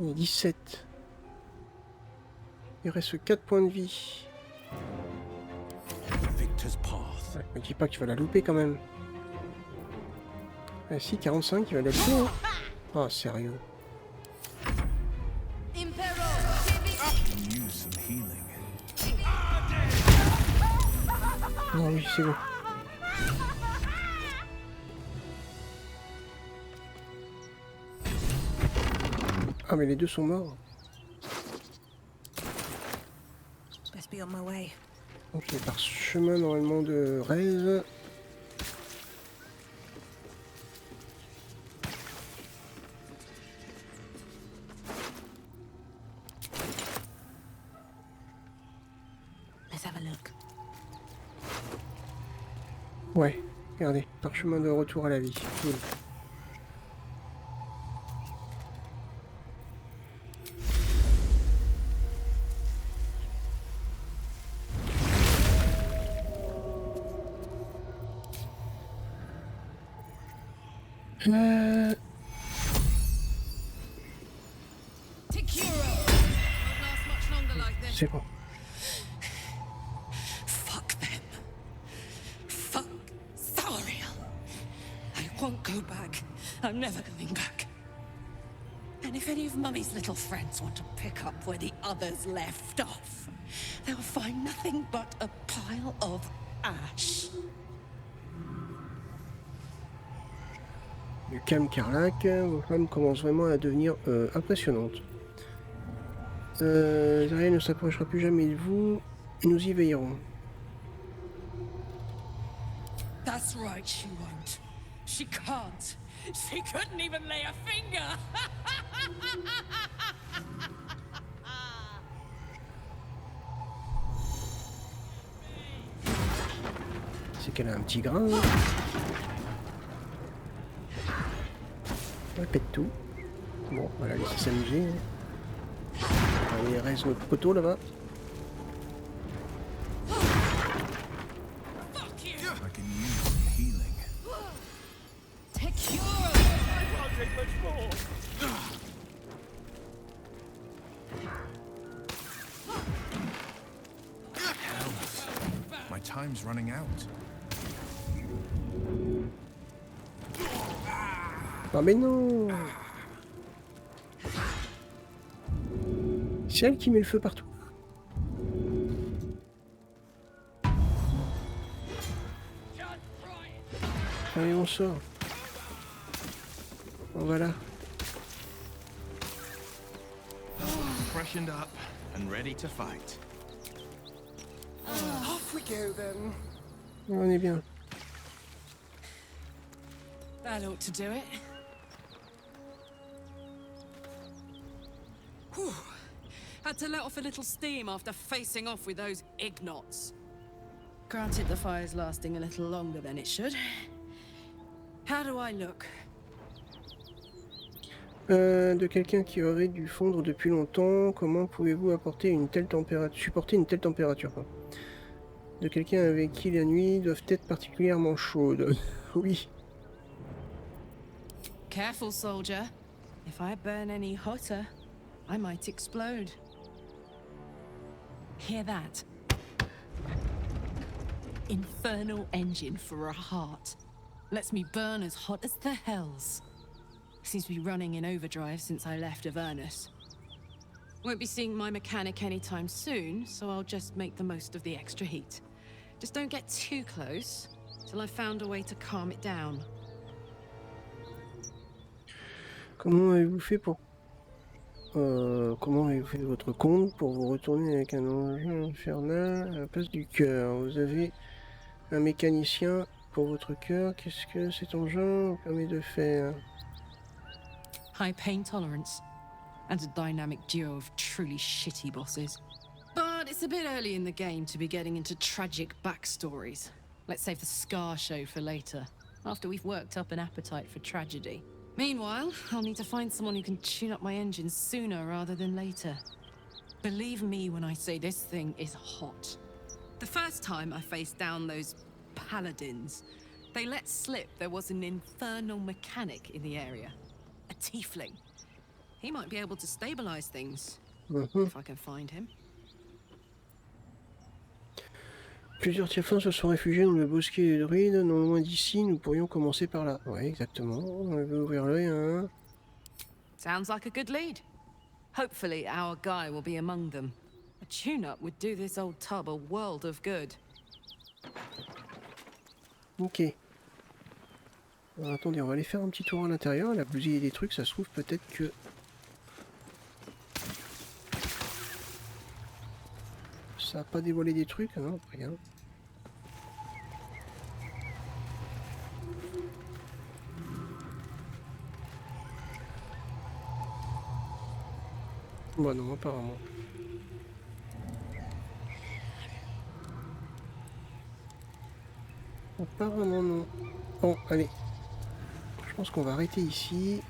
Il y a 17. Il reste 4 points de vie. Victor's path. Ouais, me dis pas que tu vas la louper quand même. Ah si, 45, il va la louper. Hein. Oh, sérieux. Use some healing. Non, oui, c'est bon. Ah, mais les deux sont morts. Best be on my way. Ok, par chemin normalement de Rez. Let's have a look. Ouais, regardez, par chemin de retour à la vie. Cool. C'est bon. Fuck them. Fuck Zariel. I won't go back. I'm never going back. And if any of Mummy's little friends want to pick up where the others left off, they'll find nothing but a pile of ash. Du calme Karlach, vos femmes commencent vraiment à devenir impressionnantes. Zariel ne s'approchera plus jamais de vous, et nous y veillerons. That's right, she won't. She can't. She couldn't even lay a finger. C'est qu'elle a un petit grain. Elle pète tout. Bon, on va la laisser s'amuser. Allez, reste notre poteau là-bas. I can use some healing. Hells. My time's running out. Ah mais non! C'est elle qui met le feu partout. Allez, on sort. Bon, voilà. Freshened up and ready to fight. Off we go then. On est bien. That ought to do it. Whew. Had to let off a little steam after facing off with those Ignots. Granted, the fire's lasting a little longer than it should. How do I look? De quelqu'un qui aurait dû fondre depuis longtemps, comment pouvez-vous supporter une telle température? De quelqu'un avec qui la nuit doivent être particulièrement chaudes. Oui. Careful, soldier. If I burn any hotter, I might explode. Hear that? Infernal engine for a heart. Lets me burn as hot as the hells. Seems to be running in overdrive since I left Avernus. Won't be seeing my mechanic anytime soon, so I'll just make the most of the extra heat. Just don't get too close, till I've found a way to calm it down. Comment avez-vous fait pour... comment avez-vous fait votre compte pour vous retourner avec un engin infernal à la place du cœur? Vous avez un mécanicien pour votre cœur. Qu'est-ce que cet engin vous permet de faire? High pain tolerance, and a dynamic duo of truly shitty bosses. But it's a bit early in the game to be getting into tragic backstories. Let's save the Scar show for later, after we've worked up an appetite for tragedy. Meanwhile, I'll need to find someone who can tune up my engine sooner rather than later. Believe me when I say this thing is hot. The first time I faced down those paladins, they let slip there was an infernal mechanic in the area. A tiefling. He might be able to stabilize things, if I can find him. Plusieurs tieflins se sont réfugiés dans le bosquet des druides, non loin d'ici, nous pourrions commencer par là. Ouais, exactement, on va ouvrir l'œil, hein. Sounds like a good lead. Hopefully our guy will be among them. A tune-up would do this old tub a world of good. Ok. Alors, attendez, on va aller faire un petit tour à l'intérieur, la bousiller des trucs, ça se trouve peut-être que... Ça a pas dévoilé des trucs, hein, rien. Bon non, apparemment. Apparemment non. Bon, allez. Je pense qu'on va arrêter ici.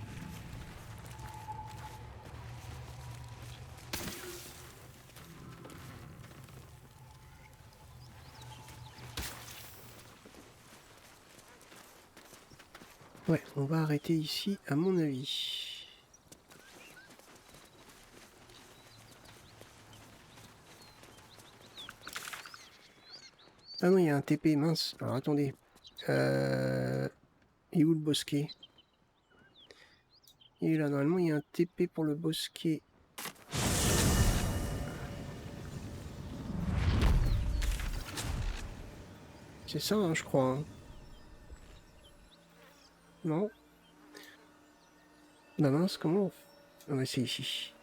Ouais, on va arrêter ici, à mon avis. Ah non, il y a un TP, mince. Alors attendez. Et où le bosquet? Et là, normalement, il y a un TP pour le bosquet. C'est ça, hein, je crois. Hein. Non? Bah mince, comment on fait? Ah ouais, c'est ici.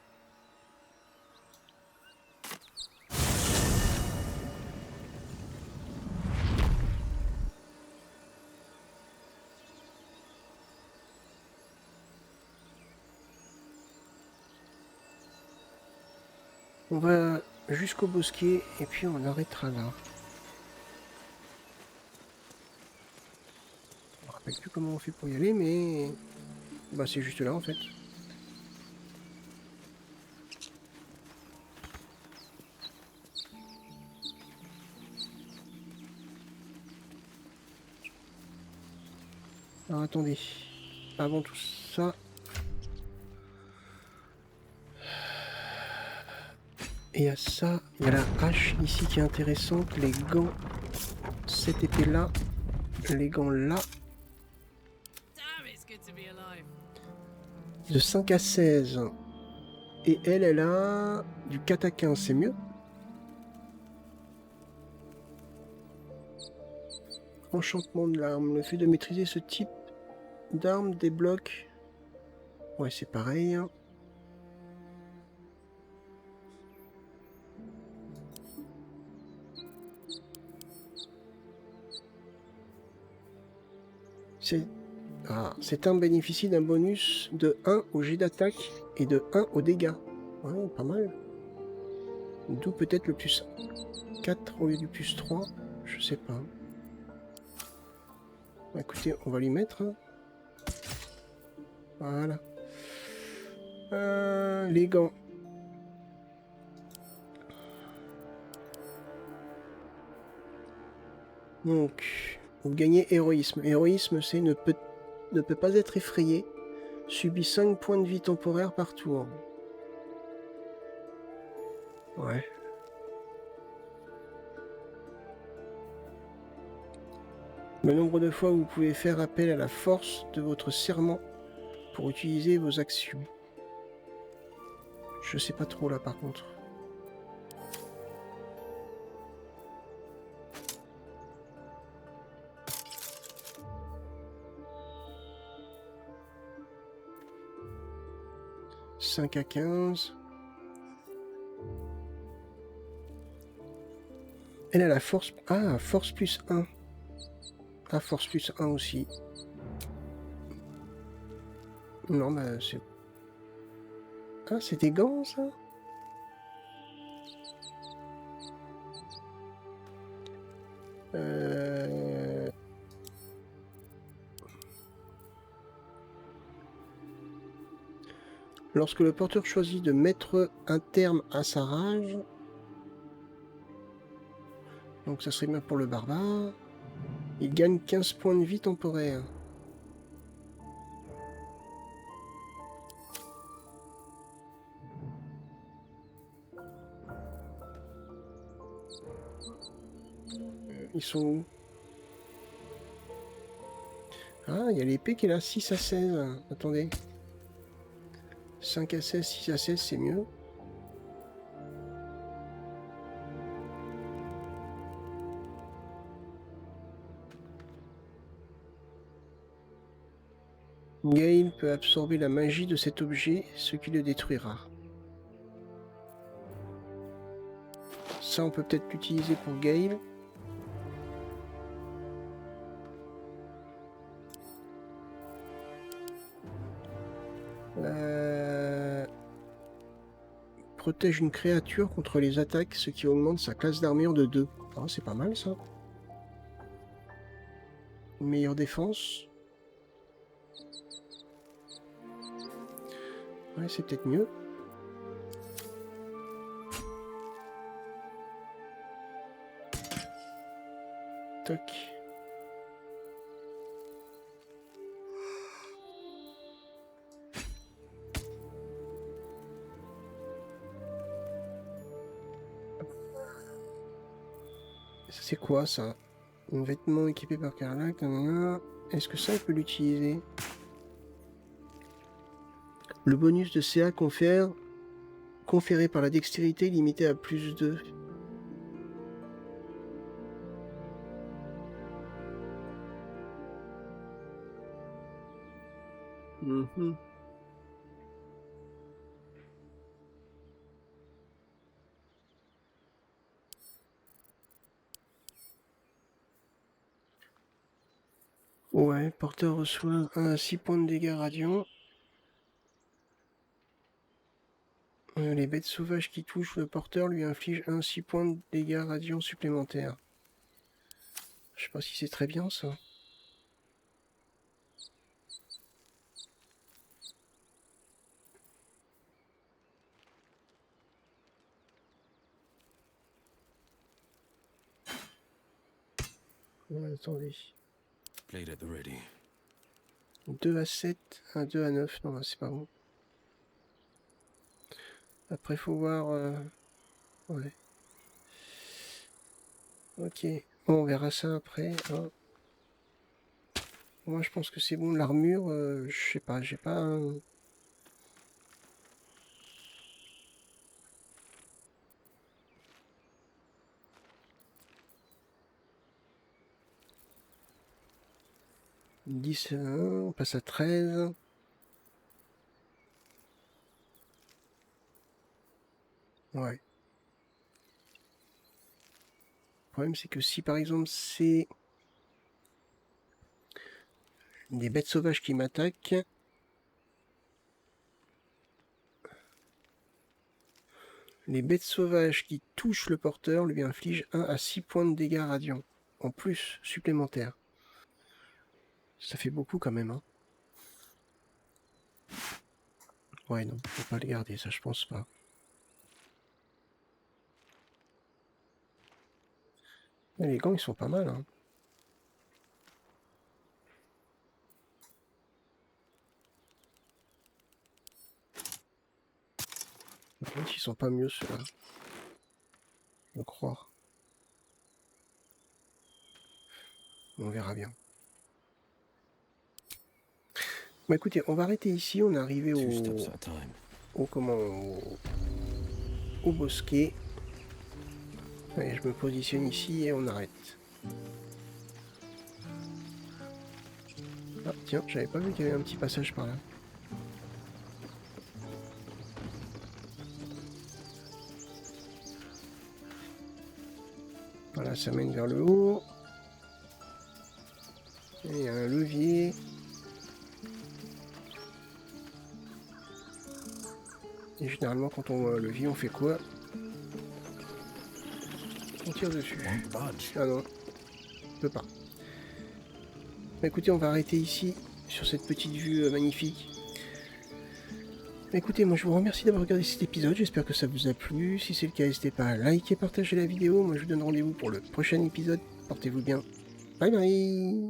On va jusqu'au bosquet et puis on arrêtera là. Je ne me rappelle plus comment on fait pour y aller, mais bah c'est juste là en fait. Alors attendez, avant tout ça... Et à ça, il y a la hache ici qui est intéressante, les gants, cette épée là, les gants là. De 5 à 16. Et elle a du 4 à 15, c'est mieux. Enchantement de l'arme, le fait de maîtriser ce type d'arme débloque. Ouais, c'est pareil. Cette arme bénéficie d'un bonus de 1 au jet d'attaque et de 1 aux dégâts. Ouais, pas mal. D'où peut-être le plus 4 au lieu du plus 3. Je sais pas. Écoutez, on va lui mettre. Voilà. Les gants. Donc, vous gagnez héroïsme. Héroïsme, c'est ne peut pas être effrayé. Subit 5 points de vie temporaires par tour. Ouais. Le nombre de fois où vous pouvez faire appel à la force de votre serment pour utiliser vos actions. Je sais pas trop là par contre. « 5 à 15. Elle a la force... Ah, force plus 1. Ah, force plus 1 aussi. Non, bah c'est... Ah, c'est des gants, ça? Lorsque le porteur choisit de mettre un terme à sa rage... Donc ça serait bien pour le barbare. Il gagne 15 points de vie temporaires. Ils sont où? Ah, il y a l'épée qui est là, 6 à 16. Attendez. 5 à 16, 6 à 16, c'est mieux. Gale peut absorber la magie de cet objet, ce qui le détruira. Ça, on peut peut-être l'utiliser pour Gale. Protège une créature contre les attaques, ce qui augmente sa classe d'armure de 2. Ah, c'est pas mal ça. Une meilleure défense. Ouais, c'est peut-être mieux. Toc. C'est quoi ça? Un vêtement équipé par Karlach. Est-ce que ça on peut l'utiliser? Le bonus de CA conféré par la dextérité limité à plus 2. Ouais, porteur reçoit 1 à 6 points de dégâts radiants. Les bêtes sauvages qui touchent le porteur lui infligent 1 à 6 points de dégâts radiants supplémentaires. Je sais pas si c'est très bien ça. Ouais, attendez. Blade at the ready. 2 à 7, 1, 2 à 9, non, c'est pas bon. Après, faut voir... Ouais. Ok, bon, on verra ça après. Hein. Moi, je pense que c'est bon. L'armure, je sais pas, j'ai pas... 10 à 1, on passe à 13. Ouais. Le problème, c'est que si par exemple c'est des bêtes sauvages qui m'attaquent, les bêtes sauvages qui touchent le porteur lui infligent 1 à 6 points de dégâts radiants, en plus supplémentaires. Ça fait beaucoup quand même, hein. Ouais, non, faut pas les garder, ça je pense pas. Les gants, ils sont pas mal, hein. sont pas mieux ceux-là. Je crois. On verra bien. Bon écoutez, on va arrêter ici, on est arrivé au bosquet. Allez, je me positionne ici et on arrête. Ah tiens, j'avais pas vu qu'il y avait un petit passage par là. Voilà, ça mène vers le haut. Et il y a un levier. Et généralement, quand on voit un levier, on fait quoi? On tire dessus. Ah non, on peut pas. Bah, écoutez, on va arrêter ici, sur cette petite vue magnifique. Bah, écoutez, moi je vous remercie d'avoir regardé cet épisode, j'espère que ça vous a plu. Si c'est le cas, n'hésitez pas à liker, partager la vidéo. Moi je vous donne rendez-vous pour le prochain épisode. Portez-vous bien. Bye bye.